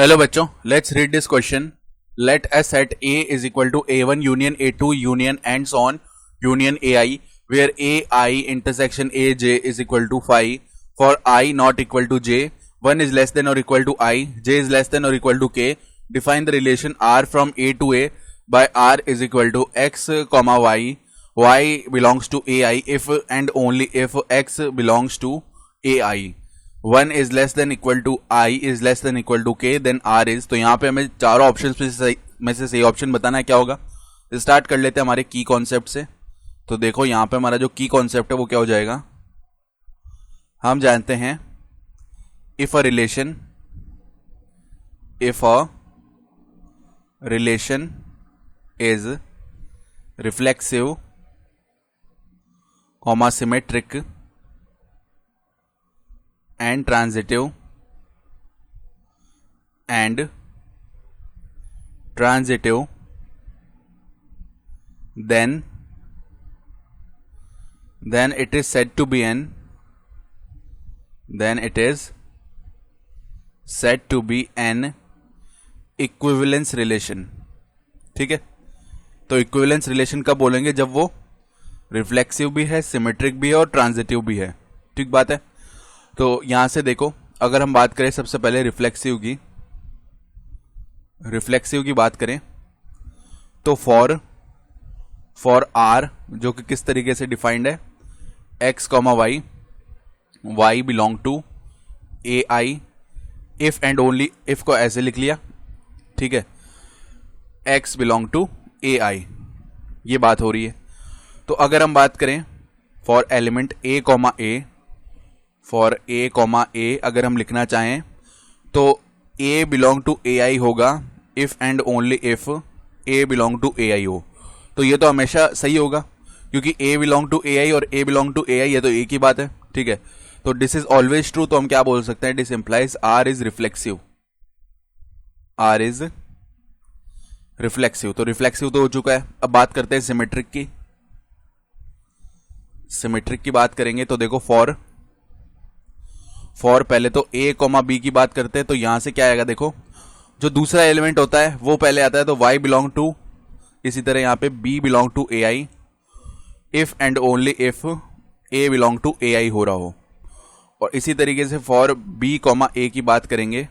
Hello बच्चों, let's read this question. Let a set A is equal to A1 union A2 union and so on union AI where AI intersection AJ is equal to phi for I not equal to J. 1 is less than or equal to I, J is less than or equal to K. Define the relation R from A to A by R is equal to X comma Y. Y belongs to AI if and only if X belongs to AI. 1 is less than equal to I is less than equal to K, then R is. तो यहाँ पे हमें चारों option में से सही option बताना है. क्या होगा, स्टार्ट कर लेते हैं हमारे की कॉन्सेप्ट से. तो देखो यहाँ पे हमारा जो की कॉन्सेप्ट है वो क्या हो जाएगा. हम जानते हैं if a relation is reflexive comma symmetric and transitive then it is said to be an equivalence relation. ठीक है, तो इक्विवेलेंस रिलेशन कब बोलेंगे, जब वो रिफ्लेक्सिव भी है, सिमेट्रिक भी है और ट्रांजिटिव भी है. ठीक बात है. तो यहां से देखो, अगर हम बात करें सबसे पहले रिफ्लेक्सिव की बात करें तो फॉर आर जो कि किस तरीके से डिफाइंड है, x comma y belong to A I. If and only if को ऐसे लिख लिया. ठीक है, एक्स बिलोंग टू ए आई, ये बात हो रही है. तो अगर हम बात करें फॉर एलिमेंट ए कॉमा ए अगर हम लिखना चाहें तो ए बिलोंग टू ए आई होगा if and only if A belong to A I हो. तो ये तो हमेशा सही होगा क्योंकि ए बिलोंग टू ए आई और ए बिलोंग टू ए आई ये तो एक ही बात है. ठीक है, तो दिस इज ऑलवेज ट्रू. तो हम क्या बोल सकते हैं, this implies R is reflexive. तो रिफ्लेक्सिव तो हो चुका है. अब बात करते हैं सिमेट्रिक की बात करेंगे. तो देखो फॉर पहले तो a कॉमा बी की बात करते हैं. तो यहां से क्या आएगा, देखो जो दूसरा एलिमेंट होता है वो पहले आता है. तो y बिलोंग टू, इसी तरह यहां पे b belong to A I if and only if a belong to A I हो रहा हो. और इसी तरीके से फॉर b कॉमा a की बात करेंगे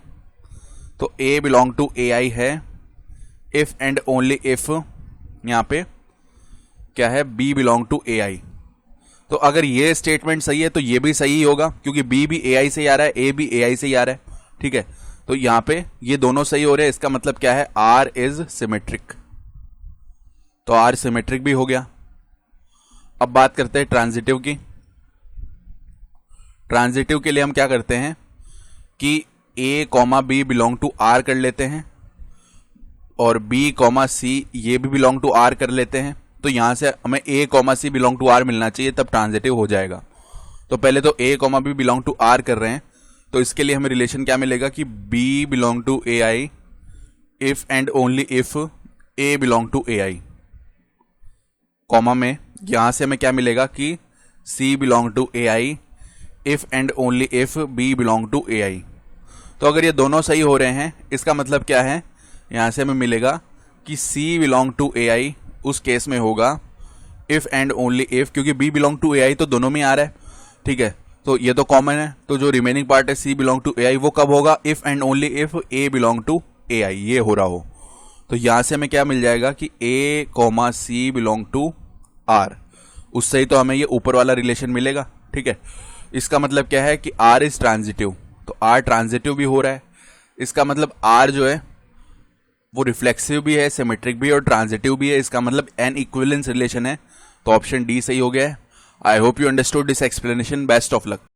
तो a बिलोंग टू ए आई है इफ एंड ओनली इफ यहां पे क्या है, b belong to A I. तो अगर ये स्टेटमेंट सही है तो ये भी सही होगा क्योंकि बी भी ए आई से आ रहा है, ए भी ए आई से आ रहा है. ठीक है, तो यहां पे ये दोनों सही हो रहे हैं. इसका मतलब क्या है, आर इज सिमेट्रिक. तो आर सिमेट्रिक भी हो गया. अब बात करते हैं ट्रांजिटिव की. ट्रांजिटिव के लिए हम क्या करते हैं कि A comma B belong to R कर लेते हैं और बी कॉमा सी ये भी बिलोंग टू आर कर लेते हैं. तो यहां से हमें a comma C belong to R मिलना चाहिए, तब ट्रांजिटिव हो जाएगा. तो पहले तो a comma B belong to R कर रहे हैं. तो इसके लिए हमें रिलेशन क्या मिलेगा कि b belong to A I if and only if a belong to A I. Comma में यहां से हमें क्या मिलेगा कि c belong to A I if and only if b belong to A I. तो अगर ये दोनों सही हो रहे हैं, इसका मतलब क्या है, यहां से हमें मिलेगा कि c बिलोंग टू ए आई उस केस में होगा इफ एंड ओनली इफ, क्योंकि b belong to A I तो दोनों में आ रहा है. ठीक है, तो ये तो कॉमन है. तो जो रिमेनिंग पार्ट है c belong to A I वो कब होगा, if and only if a belong to ए आई ये हो रहा हो. तो यहां से हमें क्या मिल जाएगा कि a comma C belong to R, उससे ही तो हमें ये ऊपर वाला रिलेशन मिलेगा. ठीक है, इसका मतलब क्या है कि r इज ट्रांजिटिव. तो r ट्रांजिटिव भी हो रहा है. इसका मतलब r जो है वो रिफ्लेक्सिव भी है, सिमेट्रिक भी और ट्रांजिटिव भी है. इसका मतलब एन इक्विवेलेंस रिलेशन है. तो ऑप्शन डी सही हो गया है. I hope you understood this explanation. Best of luck.